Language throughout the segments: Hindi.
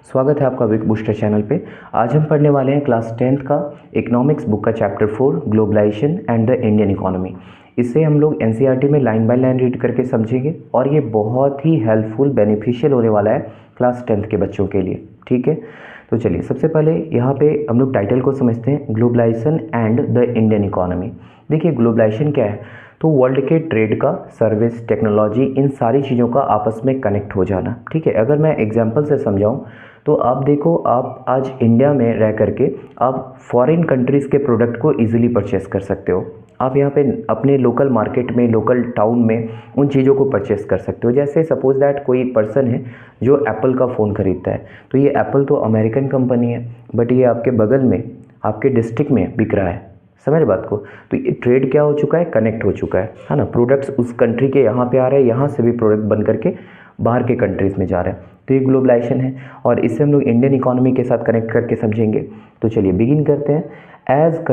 स्वागत है आपका विक बूस्टर चैनल पे। आज हम पढ़ने वाले हैं क्लास 10th का इकोनॉमिक्स बुक का chapter 4 globalisation and the Indian economy. इसे हम लोग एनसीईआरटी में लाइन बाय लाइन रीड करके समझेंगे और ये बहुत ही हेल्पफुल बेनिफिशियल होने वाला है क्लास 10th के बच्चों के लिए। ठीक है, तो चलिए सबसे पहले यहाँ पे हम लोग टाइटल को समझते हैं, globalisation and the Indian economy. देखिए ग्लोबलाइजेशन क्या है, तो वर्ल्ड के ट्रेड का, सर्विस, टेक्नोलॉजी, इन सारी चीज़ों का आपस में कनेक्ट हो जाना। ठीक है, अगर मैं एग्जांपल से समझाऊं तो आप देखो, आप आज इंडिया में रह करके आप फॉरेन कंट्रीज़ के प्रोडक्ट को इजीली परचेस कर सकते हो। आप यहाँ पे अपने लोकल मार्केट में, लोकल टाउन में उन चीज़ों को परचेस कर सकते हो। जैसे सपोज दैट कोई पर्सन है जो एप्पल का फ़ोन ख़रीदता है, तो ये एप्पल तो अमेरिकन कंपनी है, बट ये आपके बगल में, आपके डिस्ट्रिक्ट में बिक रहा है। समझ बात को? तो ये ट्रेड क्या हो चुका है, कनेक्ट हो चुका है ना। प्रोडक्ट्स उस कंट्री के यहाँ पे आ रहे हैं, यहाँ से भी प्रोडक्ट बन करके बाहर के कंट्रीज़ में जा रहे हैं। तो ये ग्लोबलाइजेशन है और इससे हम लोग इंडियन इकोनॉमी के साथ कनेक्ट करके समझेंगे। तो चलिए बिगिन करते हैं। As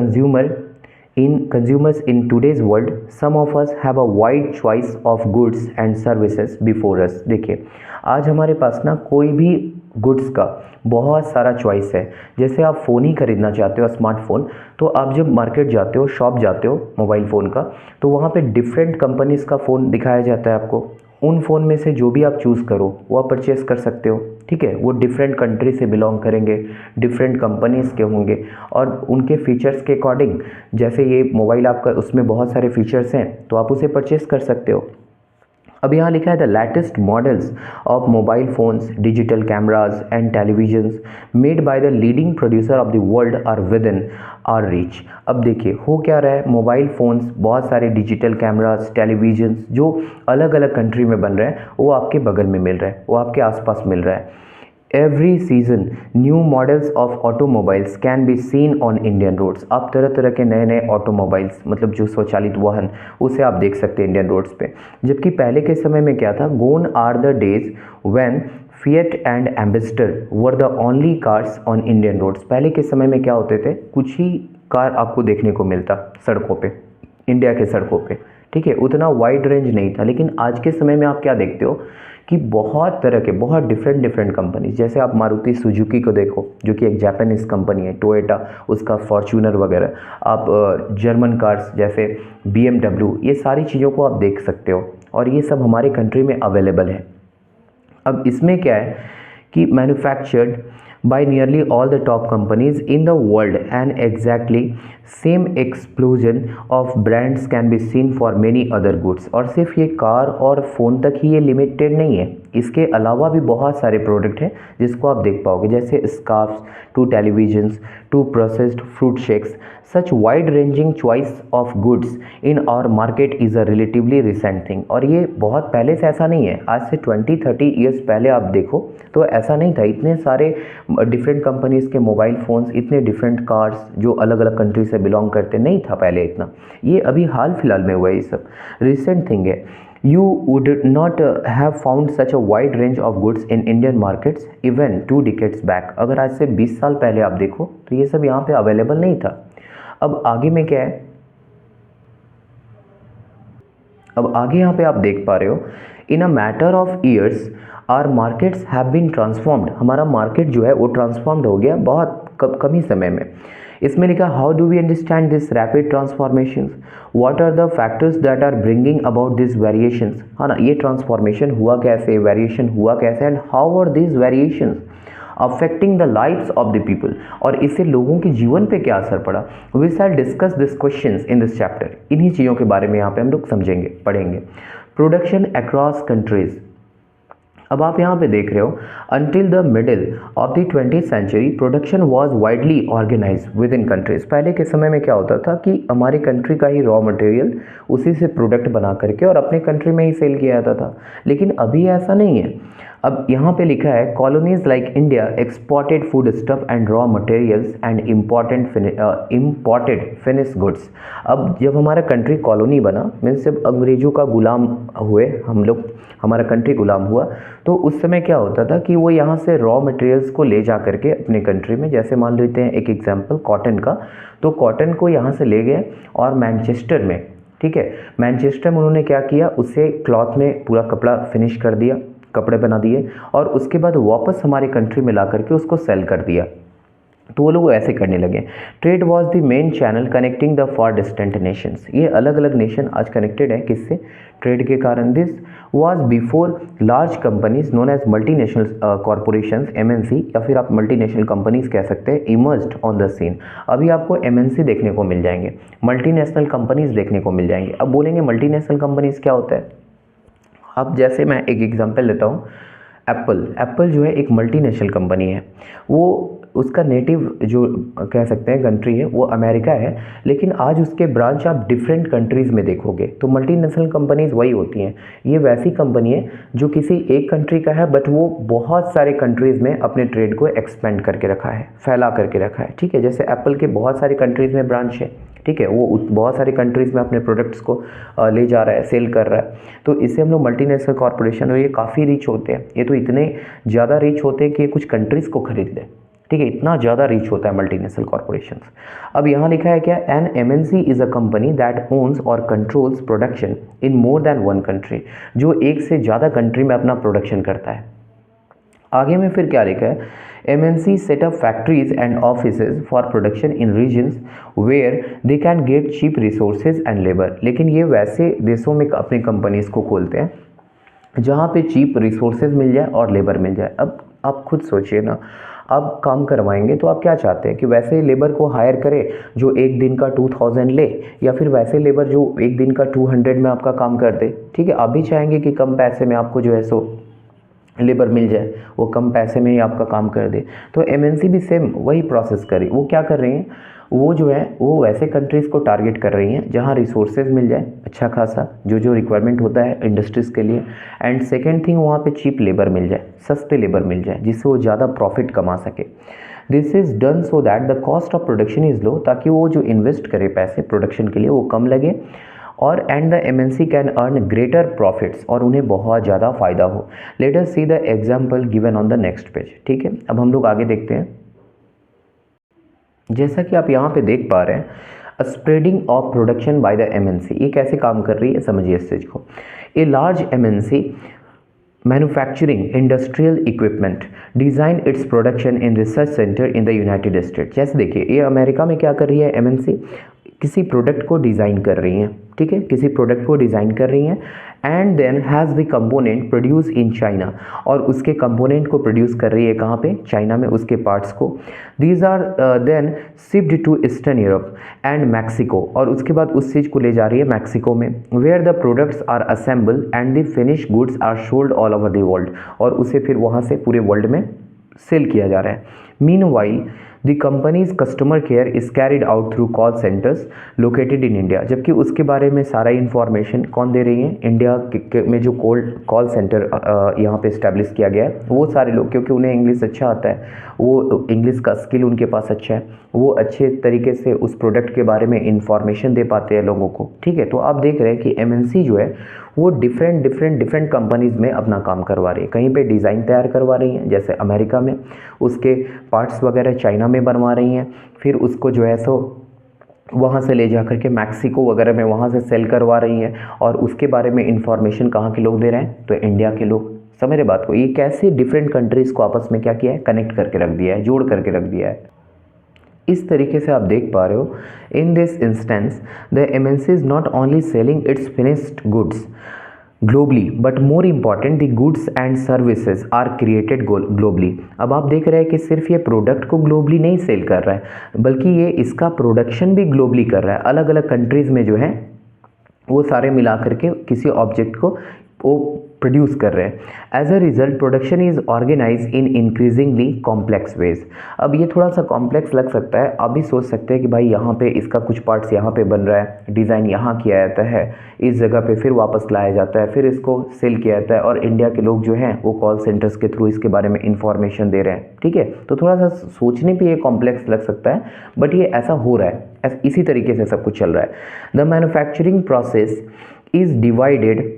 consumers in today's world, some of us have a wide choice of goods and services before us। देखिए आज हमारे पास ना कोई भी गुड्स का बहुत सारा चॉइस है। जैसे आप फ़ोन ही खरीदना चाहते हो, स्मार्टफोन, तो आप जब मार्केट जाते हो, शॉप जाते हो मोबाइल फ़ोन का, तो वहाँ पे डिफरेंट कंपनीज़ का फ़ोन दिखाया जाता है आपको। उन फ़ोन में से जो भी आप चूज़ करो वो आप परचेज़ कर सकते हो। ठीक है, वो डिफरेंट कंट्री से बिलोंग करेंगे, डिफरेंट कंपनीज़ के होंगे और उनके फीचर्स के अकॉर्डिंग, जैसे ये मोबाइल आपका, उसमें बहुत सारे फीचर्स हैं तो आप उसे परचेज़ कर सकते हो। अब यहाँ लिखा है the latest models of mobile phones, digital cameras and televisions made by the leading producer of the world are within our reach. अब देखिए हो क्या रहा है, मोबाइल फ़ोन्स, बहुत सारे डिजिटल कैमराज, टेलीविजन्स जो अलग अलग कंट्री में बन रहे हैं वो आपके बगल में मिल रहा है, वो आपके आसपास मिल रहा है। Every season new models of automobiles can be seen on Indian roads. आप तरह तरह के नए नए ऑटोमोबाइल्स, मतलब जो स्वचालित वाहन, उसे आप देख सकते हैं इंडियन रोड्स पे। जबकि पहले के समय में क्या था, gone are the days when Fiat and Ambassador were the only cars on Indian roads. पहले के समय में क्या होते थे, कुछ ही कार आपको देखने को मिलता सड़कों पे, इंडिया के सड़कों पे। ठीक है, उतना वाइड रेंज नहीं था। लेकिन आज के समय में आप क्या देखते हो कि बहुत तरह के, बहुत डिफरेंट कंपनीज, जैसे आप मारुति सुजुकी को देखो जो कि एक जापानीज़ कंपनी है, टोयोटा, उसका फॉर्च्यूनर वगैरह, आप जर्मन कार्स जैसे BMW, ये सारी चीज़ों को आप देख सकते हो और ये सब हमारे कंट्री में अवेलेबल है। अब इसमें क्या है कि manufactured by nearly all the top companies in the world, and exactly same explosion of brands can be seen for many other goods। और सिर्फ ये कार और फ़ोन तक ही ये लिमिटेड नहीं है, इसके अलावा भी बहुत सारे प्रोडक्ट हैं जिसको आप देख पाओगे, जैसे scarfs to televisions to processed fruit shakes. Such wide ranging choice of goods in our market is a relatively recent thing. और ये बहुत पहले से ऐसा नहीं है, आज से 20-30 ईयर्स पहले आप देखो तो ऐसा नहीं था। इतने सारे डिफरेंट कंपनीज़ के मोबाइल फ़ोन्स, इतने डिफरेंट कार्स जो अलग अलग कंट्री से बिलोंग करते, नहीं था पहले इतना। ये अभी हाल फिलहाल में हुआ है, ये सब रिसेंट थिंग है। You would not have found such a wide range of goods in Indian markets even 2 decades back। अगर आज से 20 साल पहले आप देखो तो ये सब यहाँ पे अवेलेबल नहीं था। अब आगे में क्या है, अब आगे यहाँ पे आप देख पा रहे हो, in a matter of years our markets have been transformed. हमारा मार्केट जो है वो ट्रांसफॉर्म्ड हो गया बहुत कम ही समय में। इसमें लिखा, how do we understand this rapid transformations, what are the factors that are bringing about this variations. हाँ ना, ये ट्रांसफॉर्मेशन हुआ कैसे, वेरिएशन हुआ कैसे, and how are this variations affecting the lives of the people. और इससे लोगों के जीवन पे क्या असर पड़ा। We shall discuss this questions in this chapter. इन्हीं चीज़ों के बारे में यहाँ पे हम लोग समझेंगे, पढ़ेंगे। Production across countries. अब आप यहाँ पे देख रहे हो, until the middle of the 20th century production was widely organise within countries. पहले के समय में क्या होता था कि हमारी कंट्री का ही रॉ मटेरियल, उसी से प्रोडक्ट बना करके और अपने कंट्री में ही सेल किया जाता था। लेकिन अभी ऐसा नहीं है। अब यहाँ पे लिखा है, colonies like India exported food stuff and raw materials and imported finish goods. अब जब हमारा कंट्री कॉलोनी बना, मीन्स जब अंग्रेजों का गुलाम हुए हम लोग, हमारा कंट्री गुलाम हुआ, तो उस समय क्या होता था कि वो यहाँ से रॉ मटेरियल्स को ले जा करके अपने कंट्री में, जैसे मान लेते हैं एक एग्जांपल कॉटन का, तो कॉटन को यहाँ से ले गए और मैनचेस्टर में, ठीक है, मैनचेस्टर में उन्होंने क्या किया, उसे क्लॉथ में पूरा कपड़ा फिनिश कर दिया कपड़े बना दिए और उसके बाद वापस हमारे कंट्री में ला करके उसको सेल कर दिया। तो वो लोग ऐसे करने लगे। Trade was the main channel connecting the far distant Nations. ये अलग अलग नेशन आज कनेक्टेड है किससे? ट्रेड के कारण। This was before large companies known as multinational corporations MNC, या फिर आप मल्टीनेशनल कंपनीज कह सकते हैं, इमर्ज्ड ऑन द सीन। अभी आपको एमएनसी देखने को मिल जाएंगे, मल्टीनेशनल कंपनीज देखने को मिल जाएंगे। अब बोलेंगे मल्टीनेशनल कंपनीज क्या होता है? अब जैसे मैं एक एग्जांपल लेता हूँ, एप्पल जो है एक मल्टीनेशनल कंपनी है। वो उसका नेटिव जो कह सकते हैं कंट्री है वो अमेरिका है, लेकिन आज उसके ब्रांच आप डिफरेंट कंट्रीज़ में देखोगे। तो मल्टीनेशनल कंपनीज वही होती हैं। ये वैसी कंपनी है जो किसी एक कंट्री का है बट वो बहुत सारे कंट्रीज़ में अपने ट्रेड को एक्सपेंड करके रखा है, फैला करके रखा है। ठीक है, जैसे एप्पल के बहुत सारी कंट्रीज़ में ब्रांच है। ठीक है, वो बहुत सारी कंट्रीज़ में अपने प्रोडक्ट्स को ले जा रहा है, सेल कर रहा है। तो इससे हम लोग मल्टीनेशनल कॉरपोरेशन, और ये काफ़ी रिच होते हैं। ये तो इतने ज़्यादा रिच होते हैं कि ये कुछ कंट्रीज़ को खरीद लें। ठीक है, इतना ज़्यादा रीच होता है मल्टीनेशनल कॉरपोरेशंस। अब यहाँ लिखा है क्या? An MNC is a company that owns or controls production in more than one country, जो एक से ज़्यादा कंट्री में अपना प्रोडक्शन करता है। आगे में फिर क्या लिखा है? MNC set up factories and offices for production in regions where they can get cheap resources and labour. लेकिन ये वैसे देशों में अपनी कंपनीज़ को खोलते हैं जहाँ पे चीप रिसोर्सेज मिल जाए और लेबर मिल जाए। अब आप खुद सोचिए ना, आप काम करवाएंगे तो आप क्या चाहते हैं कि वैसे लेबर को हायर करें जो एक दिन का 2000 ले, या फिर वैसे लेबर जो एक दिन का 200 में आपका काम कर दे? ठीक है, आप भी चाहेंगे कि कम पैसे में आपको जो है सो लेबर मिल जाए, वो कम पैसे में ही आपका काम कर दे। तो एमएनसी भी सेम वही प्रोसेस कर रही। वो क्या कर रही हैं? वो जो है वो वैसे कंट्रीज़ को टारगेट कर रही हैं जहाँ रिसोर्सेज मिल जाए अच्छा खासा, जो रिक्वायरमेंट होता है इंडस्ट्रीज़ के लिए। एंड सेकेंड थिंग, वहाँ पे चीप लेबर मिल जाए, सस्ते लेबर मिल जाए, जिससे वो ज़्यादा प्रॉफिट कमा सके। This is done so that the cost of production is low, ताकि वो जो इन्वेस्ट करे पैसे प्रोडक्शन के लिए वो कम लगे, और and the MNC can earn greater profits, और उन्हें बहुत ज़्यादा फ़ायदा हो। Let us see the example given on the next page. ठीक है, अब हम लोग आगे देखते हैं। जैसा कि आप यहाँ पे देख पा रहे हैं, spreading of production by the MNC, ये कैसे काम कर रही है समझिए इस चीज़ को। A large MNC manufacturing industrial equipment design its production in research centre in the United states. जैसे देखिए, ये अमेरिका में क्या कर रही है एमएनसी? किसी प्रोडक्ट को डिज़ाइन कर रही हैं। ठीक है, किसी प्रोडक्ट को डिज़ाइन कर रही हैं and then has the component produce in China, और उसके कंपोनेंट को प्रोड्यूस कर रही है कहाँ पे? चाइना में, उसके पार्ट्स को। These are then shipped to eastern Europe and Mexico, और उसके बाद उस चीज़ को ले जा रही है मैक्सिको में, where the products are assemble and the finish goods are sold all over the world, और उसे फिर वहाँ से पूरे वर्ल्ड में सेल किया जा रहा है। Meanwhile the companies customer care is carried out through call centres located in India, जबकि उसके बारे में सारा इन्फॉर्मेशन कौन दे रही है? इंडिया में जो कॉल सेंटर यहाँ पे इस्टेब्लिश किया गया है, वो सारे लोग, क्योंकि उन्हें इंग्लिश अच्छा आता है, वो इंग्लिश का स्किल उनके पास अच्छा है, वो अच्छे तरीके से उस प्रोडक्ट के बारे में इंफॉर्मेशन दे पाते हैं लोगों को। ठीक है, तो आप देख रहे हैं कि एमएनसी जो है वो डिफरेंट कंपनीज़ में अपना काम करवा रही है। कहीं पे डिज़ाइन तैयार करवा रही हैं जैसे अमेरिका में, उसके पार्ट्स वगैरह चाइना में बनवा रही हैं, फिर उसको जो है सो वहाँ से ले जा करके मैक्सिको वगैरह में वहाँ से सेल करवा रही हैं, और उसके बारे में इंफॉर्मेशन कहाँ के लोग दे रहे हैं? तो इंडिया के लोग। समझ रहे बात को? ये कैसे डिफरेंट कंट्रीज़ को आपस में क्या किया है? कनेक्ट करके रख दिया है, जोड़ करके रख दिया है। इस तरीके से आप देख पा रहे हो, in this instance the MNC is not only selling its finished goods globally but more important the goods and services are created globally. अब आप देख रहे हैं कि सिर्फ ये प्रोडक्ट को ग्लोबली नहीं सेल कर रहा है, बल्कि ये इसका प्रोडक्शन भी ग्लोबली कर रहा है। अलग अलग कंट्रीज़ में जो है वो सारे मिला करके किसी ऑब्जेक्ट को वो प्रोड्यूस कर रहे हैं। As a result production is organise in increasingly complex ways. अब ये थोड़ा सा कॉम्प्लेक्स लग सकता है, आप भी सोच सकते हैं कि भाई यहाँ पे इसका कुछ पार्ट्स यहाँ पे बन रहा है, डिज़ाइन यहाँ किया जाता है, इस जगह पे फिर वापस लाया जाता है, फिर इसको सेल किया जाता है, और इंडिया के लोग जो हैं वो कॉल सेंटर्स के थ्रू इसके बारे में इंफॉर्मेशन दे रहे हैं। ठीक है, तो थोड़ा सा सोचने पे ये कॉम्प्लेक्स लग सकता है, बट ये ऐसा हो रहा है, इसी तरीके से सब कुछ चल रहा है। The manufacturing process is divided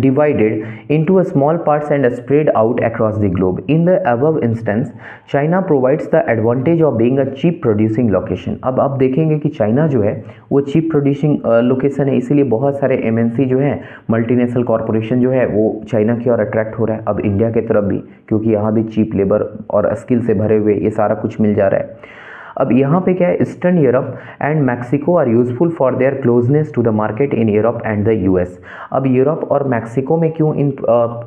divided into a small parts and spread out across the globe. In the above instance, China provides the advantage of being a cheap producing location. अब आप देखेंगे कि चाइना जो है वो चीप प्रोड्यूसिंग लोकेशन है, इसीलिए बहुत सारे एमएनसी जो है, मल्टीनेशनल कॉरपोरेशन जो है, वो चाइना की ओर अट्रैक्ट हो रहा है, अब इंडिया की तरफ भी, क्योंकि यहाँ भी चीप लेबर और स्किल से भरे हुए ये सारा कुछ मिल जा रहा है। अब यहाँ पे क्या है, eastern Europe and Mexico are useful for their closeness to the market in Europe and the US. अब यूरोप और मैक्सिको में क्यों इन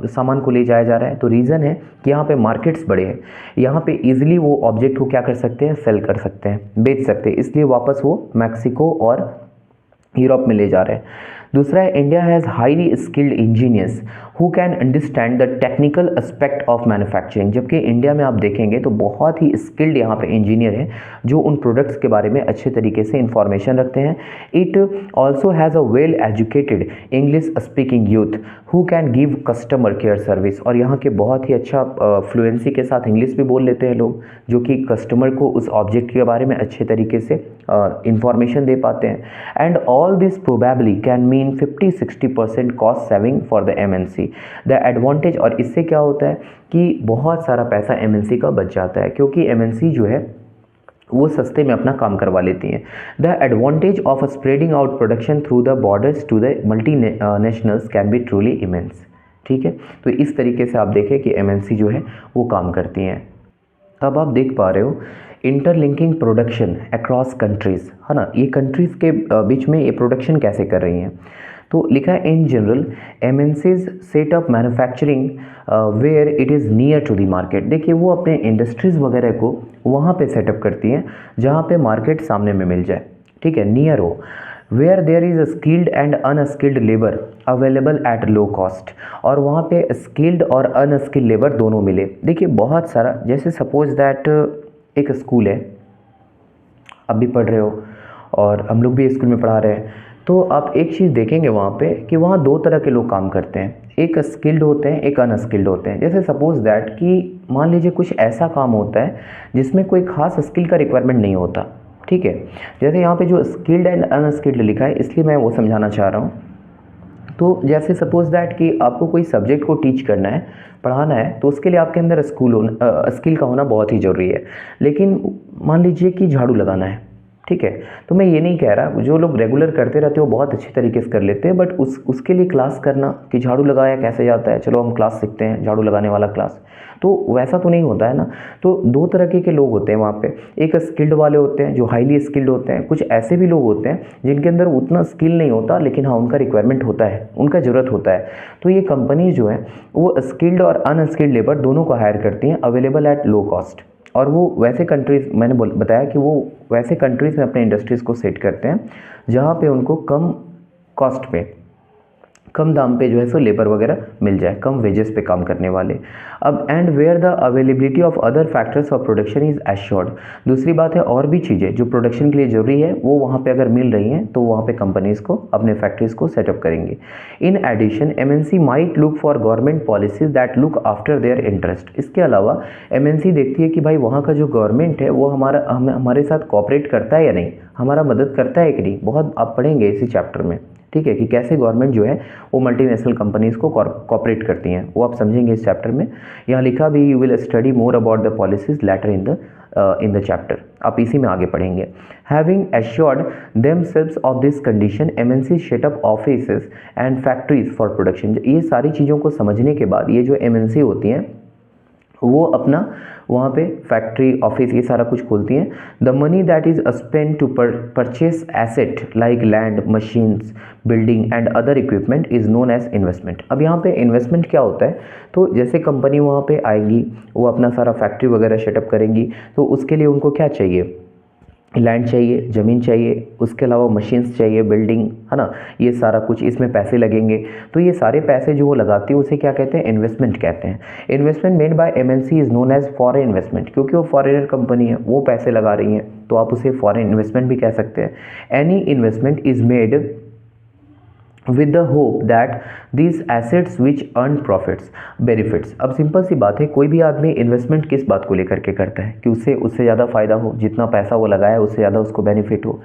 सामान को ले जाया जा रहा है, तो रीज़न है कि यहाँ पे मार्केट्स बड़े हैं, यहाँ पे इजीली वो ऑब्जेक्ट को क्या कर सकते हैं, सेल कर सकते हैं, बेच सकते हैं, इसलिए वापस वो मैक्सिको और यूरोप में ले जा रहे हैं। दूसरा है, India has highly skilled engineers who can understand the technical aspect of manufacturing. जबकि इंडिया में आप देखेंगे तो बहुत ही स्किल्ड यहाँ पे इंजीनियर हैं जो उन प्रोडक्ट्स के बारे में अच्छे तरीके से इंफॉर्मेशन रखते हैं। It also has a well educated English speaking youth who can give customer care service. और यहाँ के बहुत ही अच्छा फ्लुएंसी के साथ इंग्लिश भी बोल लेते हैं लोग, जो कि कस्टमर को उस ऑब्जेक्ट के बारे में अच्छे तरीके से इंफॉर्मेशन दे पाते हैं। And all this probably can mean 50-60% cost saving for the MNC. The advantage, और इससे क्या होता है कि बहुत सारा पैसा एमएनसी का बच जाता है, क्योंकि एमएनसी जो है वो सस्ते में अपना काम करवा लेती हैं। The advantage of spreading out production through the borders to the multi nationals can be truly immense. ठीक है, तो इस तरीके से आप देखें कि एमएनसी जो है वो काम करती हैं। अब आप देख पा रहे हो इंटरलिंकिंग प्रोडक्शन अक्रॉस कंट्रीज़, है ना, ये कंट्रीज़ के बीच में ये प्रोडक्शन कैसे कर रही हैं। तो लिखा है, in general MNCs set up manufacturing where it is near to the market. देखिए, वो अपने इंडस्ट्रीज़ वगैरह को वहाँ पे सेटअप करती हैं जहाँ पे मार्केट सामने में मिल जाए, ठीक है, नियर हो, where there is skilled and unskilled labour available at low cost, और वहाँ पे स्किल्ड और अनस्किल्ड लेबर दोनों मिले। देखिए, बहुत सारा, जैसे सपोज दैट एक स्कूल है, आप भी पढ़ रहे हो और हम लोग भी स्कूल में पढ़ा रहे हैं, तो आप एक चीज़ देखेंगे वहाँ पे कि वहाँ दो तरह के लोग काम करते हैं, एक स्किल्ड होते हैं, एक अनस्किल्ड होते हैं। जैसे सपोज दैट कि मान लीजिए कुछ ऐसा काम होता है जिसमें कोई खास स्किल का रिक्वायरमेंट नहीं होता, ठीक है, जैसे यहाँ पे जो स्किल्ड एंड अनस्किल्ड लिखा है, इसलिए मैं वो समझाना चाह रहा हूँ। तो जैसे सपोज दैट कि आपको कोई सब्जेक्ट को टीच करना है, पढ़ाना है, तो उसके लिए आपके अंदर स्किल का होना बहुत ही ज़रूरी है। लेकिन मान लीजिए कि झाड़ू लगाना है, ठीक है, तो मैं ये नहीं कह रहा, जो लोग रेगुलर करते रहते हैं वो बहुत अच्छी तरीके से कर लेते हैं, बट उसके लिए क्लास करना कि झाड़ू लगाया कैसे जाता है, चलो हम क्लास सीखते हैं, झाड़ू लगाने वाला क्लास, तो वैसा तो नहीं होता है ना। तो दो तरह के लोग होते हैं वहाँ पे, एक स्किल्ड वाले होते हैं जो हाईली स्किल्ड होते हैं, कुछ ऐसे भी लोग होते हैं जिनके अंदर उतना स्किल नहीं होता, लेकिन हाँ उनका रिक्वायरमेंट होता है, उनका ज़रूरत होता है। तो ये कंपनी जो है वो स्किल्ड और अनस्किल्ड लेबर दोनों को हायर करती हैं, अवेलेबल एट लो कॉस्ट। और वो वैसे कंट्रीज़, मैंने बताया कि वो वैसे कंट्रीज़ में अपने इंडस्ट्रीज़ को सेट करते हैं जहाँ पे उनको कम कॉस्ट पे, कम दाम पे जो है सो लेबर वगैरह मिल जाए, कम वेजेस पे काम करने वाले। अब and where the availability of other factors of production is assured. दूसरी बात है, और भी चीज़ें जो प्रोडक्शन के लिए ज़रूरी है वो वहाँ पे अगर मिल रही हैं तो वहाँ पे कंपनीज़ को अपने फैक्ट्रीज़ को सेटअप करेंगे। In addition MNC might look for government policies that look after their interest. इसके अलावा एमएनसी देखती है कि भाई वहाँ का जो गवर्नमेंट है वो हमारे साथ कॉपरेट करता है या नहीं, हमारा मदद करता है कि नहीं। बहुत आप पढ़ेंगे इसी चैप्टर में, ठीक है, कि कैसे गवर्नमेंट जो है वो मल्टीनेशनल कंपनीज़ को कॉपरेट करती हैं, वो आप समझेंगे इस चैप्टर में। यहाँ लिखा भी, you will study more about the policies later in the chapter, आप इसी में आगे पढ़ेंगे। Having assured themselves of this condition MNC setup offices and factories for production. ये सारी चीज़ों को समझने के बाद ये जो एमएनसी होती हैं वो अपना वहाँ पे फैक्ट्री, ऑफिस, ये सारा कुछ खोलती हैं। The money that is spend to purchase asset like land, machines, building and other equipment is known as investment. अब यहाँ पे इन्वेस्टमेंट क्या होता है, तो जैसे कंपनी वहाँ पे आएगी, वो अपना सारा फैक्ट्री वगैरह सेटअप करेंगी, तो उसके लिए उनको क्या चाहिए, लैंड चाहिए, ज़मीन चाहिए, उसके अलावा मशीन्स चाहिए, बिल्डिंग, है ना, ये सारा कुछ, इसमें पैसे लगेंगे। तो ये सारे पैसे जो वो लगाती है उसे क्या कहते हैं, इन्वेस्टमेंट कहते हैं। Investment made by MNC is known as foreign investment, क्योंकि वो फॉरेनर कंपनी है, वो पैसे लगा रही हैं, तो आप उसे फॉरेन इन्वेस्टमेंट भी कह सकते हैं। Any investment is made with the hope that these assets which earn profits benefits। अब सिंपल सी बात है, कोई भी आदमी इन्वेस्टमेंट किस बात को लेकर के करता है कि उससे ज़्यादा फ़ायदा हो, जितना पैसा वो लगाया उससे ज़्यादा उसको बेनिफिट हो।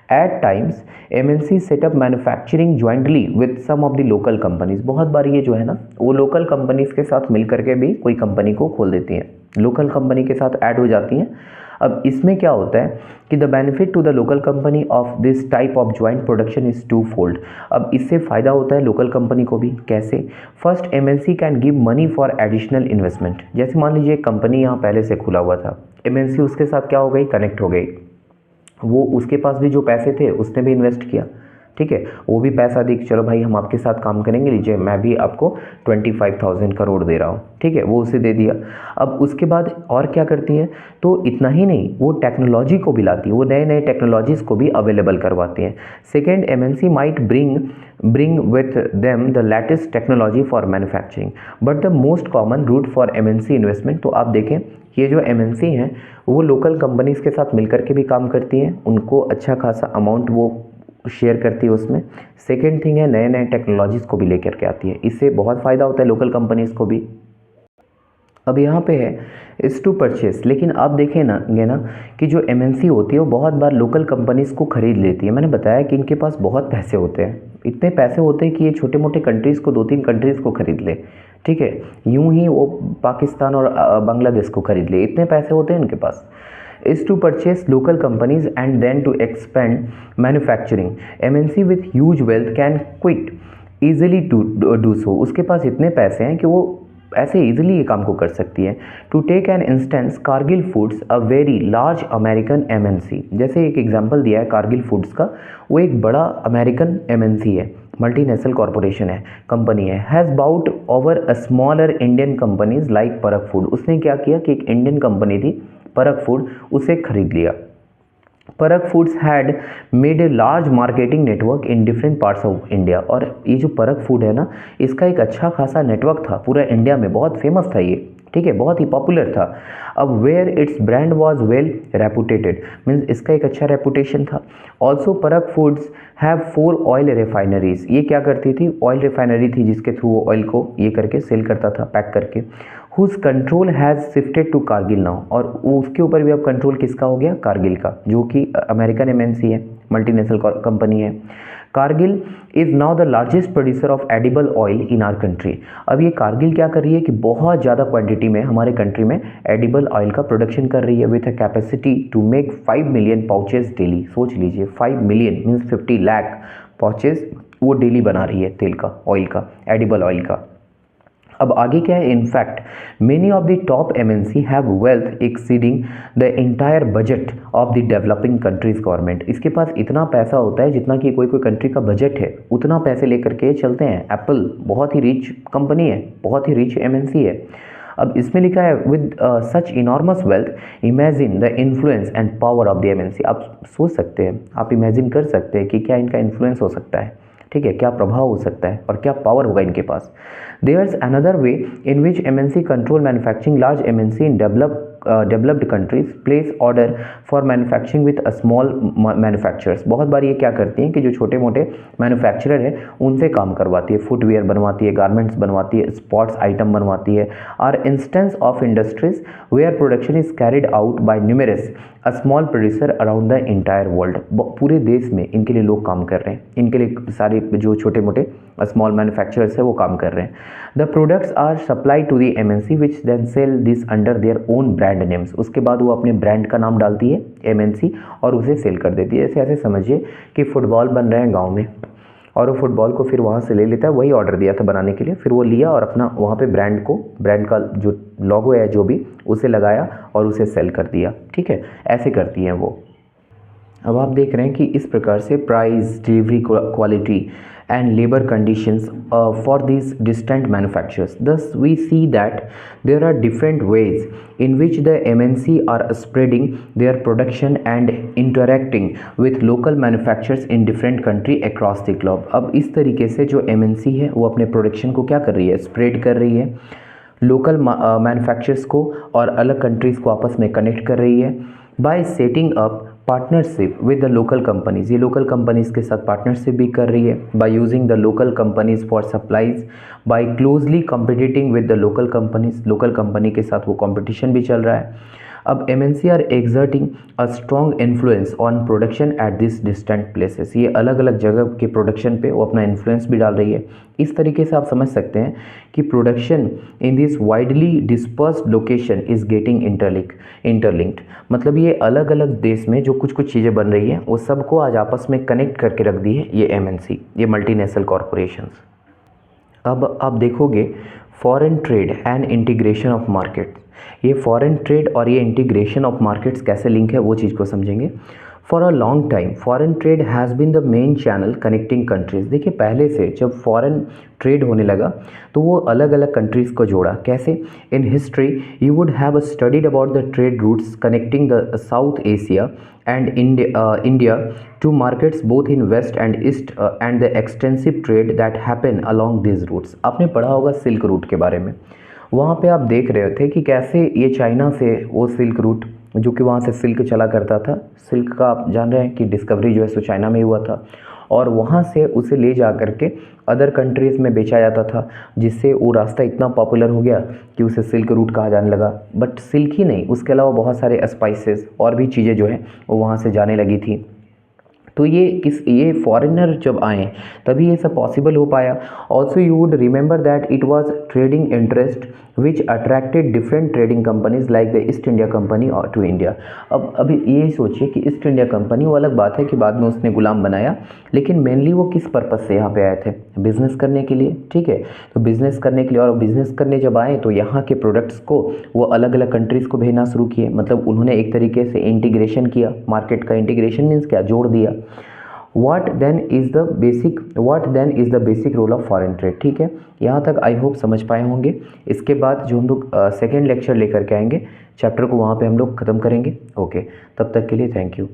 At times MNC setup manufacturing jointly with some of the local companies. बहुत बार ये जो है ना वो लोकल कंपनीज के साथ मिल करके भी कोई कंपनी को खोल देती हैं, लोकल कंपनी के साथ ऐड हो जाती हैं। अब इसमें क्या होता है कि the benefit to the local company of this type of joint production is twofold. अब इससे फ़ायदा होता है लोकल कंपनी को भी। कैसे? First, MNC can give money for additional investment. जैसे मान लीजिए एक कंपनी यहाँ पहले से खुला हुआ था, एमएनसी उसके साथ क्या हो गई, कनेक्ट हो गई, वो उसके पास भी जो पैसे थे उसने भी इन्वेस्ट किया, ठीक है, वो भी पैसा दी, चलो भाई हम आपके साथ काम करेंगे, लीजिए मैं भी आपको 25,000 करोड़ दे रहा हूँ, ठीक है, वो उसे दे दिया। अब उसके बाद और क्या करती हैं, तो इतना ही नहीं, वो टेक्नोलॉजी को भी लाती है, वो नए नए टेक्नोलॉजीज़ को भी अवेलेबल करवाती हैं। Second, MNC might bring with them the latest technology for manufacturing but the most common route for MNC investment. तो आप देखें ये जो MNC हैं वो लोकल कंपनीज़ के साथ मिलकर के भी काम करती हैं, उनको अच्छा खासा अमाउंट वो शेयर करती है उसमें। सेकेंड थिंग है नए नए टेक्नोलॉजीज़ को भी लेकर के आती है, इससे बहुत फ़ायदा होता है लोकल कंपनीज़ को भी। अब यहाँ पे है इज़ टू परचेस, लेकिन आप देखें ना कि जो एमएनसी होती है वो बहुत बार लोकल कंपनीज़ को ख़रीद लेती है। मैंने बताया कि इनके पास बहुत पैसे होते हैं, इतने पैसे होते हैं कि ये छोटे मोटे कंट्रीज़ को, 2-3 कंट्रीज़ को ख़रीद ले, ठीक है, यूं ही वो पाकिस्तान और बांग्लादेश को ख़रीद ले, इतने पैसे होते हैं इनके पास। is to purchase local companies and then to expand manufacturing. MNC with huge wealth can quit easily to do so. उसके पास इतने पैसे हैं कि वो ऐसे इजीली ये काम को कर सकती है। To take an instance, Cargill Foods a very large American MNC. जैसे एक एग्जांपल दिया है कारगिल फूड्स का, वो एक बड़ा अमेरिकन एमएनसी है, मल्टीनेशनल कॉरपोरेशन है, कंपनी है, has bought over a smaller Indian companies like Parakh Foods. उसने क्या किया कि एक इंडियन कंपनी थी परक फूड, उसे खरीद लिया। परक foods had made a large marketing network in different parts of India. और ये जो परक फूड है ना, इसका एक अच्छा खासा नेटवर्क था पूरा इंडिया में, बहुत फेमस था ये, ठीक है, बहुत ही पॉपुलर था। अब where its brand was well reputed, means इसका एक अच्छा रेपुटेशन था। ऑल्सो परक फूड्स हैव 4 ऑयल रिफाइनरीज। ये क्या करती थी, ऑयल रिफाइनरी थी जिसके थ्रू वो ऑयल को ये करके सेल करता था, पैक करके। Whose control has shifted to Cargill now, और उसके ऊपर भी अब कंट्रोल किसका हो गया, कारगिल का, जो कि अमेरिकन एमएनसी है, मल्टीनेशनल कंपनी है। Kargil is now the largest producer of edible oil in our country. अब ये कारगिल क्या कर रही है कि बहुत ज़्यादा क्वांटिटी में हमारे कंट्री में एडिबल ऑयल का प्रोडक्शन कर रही है, with a capacity to make 5 million pouches daily. सोच लीजिए 5 मिलियन मीन्स 50 लाख पाउचेस वो डेली बना रही है तेल का, ऑयल का, एडिबल ऑयल का। अब आगे क्या है, in fact many of the top MNC have wealth exceeding the entire budget of the developing countries government. इसके पास इतना पैसा होता है जितना कि कोई कंट्री का बजट है, उतना पैसे लेकर के चलते हैं। एप्पल बहुत ही रिच कंपनी है, बहुत ही रिच एमएनसी है। अब इसमें लिखा है with such enormous wealth imagine the influence and power of the MNC. आप सोच सकते हैं, आप इमेजिन कर सकते हैं कि क्या इनका इन्फ्लुएंस हो सकता है, ठीक है, क्या प्रभाव हो सकता है और क्या पावर होगा इनके पास। There's another way in which MNC control manufacturing. Large MNC in developed countries place order for manufacturing with a small manufacturers. बहुत बार ये क्या करती हैं कि जो छोटे मोटे मैन्युफैक्चरर हैं उनसे काम करवाती है, फुटवेयर बनवाती है, गारमेंट्स बनवाती है, स्पोर्ट्स आइटम बनवाती है। Are instance of industries where production is carried out by numerous a small producer around the entire world. पूरे देश में इनके लिए लोग काम कर रहे हैं, इनके लिए सारे जो छोटे मोटे स्मॉल मैन्युफैक्चरर्स है वो काम कर रहे हैं। The products are supply to the MNC which then sell this under their own brand names. उसके बाद वो अपने ब्रांड का नाम डालती है एमएनसी और उसे सेल कर देती है। जैसे ऐसे समझिए कि फुटबॉल बन रहे हैं गाँव में और वो फुटबॉल को फिर वहाँ से ले लेता है, वही ऑर्डर दिया था बनाने के लिए, फिर वो लिया और अपना वहाँ पे ब्रांड का जो लोगो है जो भी उसे लगाया और उसे सेल कर दिया, ठीक है, ऐसे करती हैं वो। अब आप देख रहे हैं कि इस प्रकार से price, delivery quality and labor conditions for these distant manufacturers. Thus we see that there are different ways in which the MNC are spreading their production and interacting with local manufacturers in different country across the globe. अब इस तरीके से जो MNC है वो अपने प्रोडक्शन को क्या कर रही है, स्प्रेड कर रही है लोकल मैन्युफैक्चरर्स को और अलग कंट्रीज़ को आपस में कनेक्ट कर रही है by setting up partnership with the local companies. ये लोकल कंपनीज़ के साथ पार्टनरशिप भी कर रही है by using the local companies for supplies, by closely competing with the local companies. Local company के साथ वो कंपटीशन भी चल रहा है। अब MNC are exerting a strong influence on production at this distant places. ये अलग अलग जगह के प्रोडक्शन पे वो अपना इन्फ्लुएंस भी डाल रही है। इस तरीके से आप समझ सकते हैं कि production in this widely dispersed location is getting interlinked. मतलब ये अलग अलग देश में जो कुछ कुछ चीज़ें बन रही हैं वो सबको आज आपस में कनेक्ट करके रख दी है ये MNC, ये मल्टीनेशनल कॉरपोरेशंस। अब आप देखोगे foreign trade and integration of markets. ये फॉरेन ट्रेड और ये इंटीग्रेशन ऑफ मार्केट्स कैसे लिंक है वो चीज़ को समझेंगे। For a long time foreign trade has been the main channel connecting countries. देखिए पहले से जब फॉरेन ट्रेड होने लगा तो वो अलग अलग कंट्रीज़ को जोड़ा। कैसे? In history you would have studied about the trade routes connecting the south Asia and India to markets both in west and east and the extensive trade that happen along these routes। आपने पढ़ा होगा सिल्क रूट के बारे में। वहाँ पे आप देख रहे थे कि कैसे ये चाइना से वो सिल्क रूट जो कि वहाँ से सिल्क चला करता था, सिल्क का आप जान रहे हैं कि डिस्कवरी जो है सो चाइना में हुआ था और वहाँ से उसे ले जा कर के अदर कंट्रीज़ में बेचा जाता था, जिससे वो रास्ता इतना पॉपुलर हो गया कि उसे सिल्क रूट कहा जाने लगा। बट सिल्क ही नहीं, उसके अलावा बहुत सारे स्पाइसेस और भी चीज़ें जो हैं वो वहाँ से जाने लगी थी। तो ये फॉरेनर जब आए तभी ये सब पॉसिबल हो पाया। Also you would remember that it was trading interest which attracted different trading companies like the east India company और टू इंडिया। अब अभी ये सोचिए कि ईस्ट इंडिया कंपनी वो अलग बात है कि बाद में उसने गुलाम बनाया, लेकिन मेनली वो किस पर्पज़ से यहाँ पे आए थे? बिज़नेस करने के लिए, ठीक है। तो बिज़नेस करने के लिए, और बिज़नेस करने जब आए तो यहाँ के प्रोडक्ट्स को वो अलग अलग कंट्रीज़ को भेजना शुरू किए। मतलब उन्होंने एक तरीके से इंटीग्रेशन किया। मार्केट का इंटीग्रेशन मीन्स क्या? जोड़ दिया। what then is the basic role of foreign trade। ठीक है, यहाँ तक आई होप समझ पाए होंगे। इसके बाद जो हम लोग सेकेंड लेक्चर लेकर के आएंगे चैप्टर को, वहाँ पे हम लोग ख़त्म करेंगे। ओके, तब तक के लिए थैंक यू।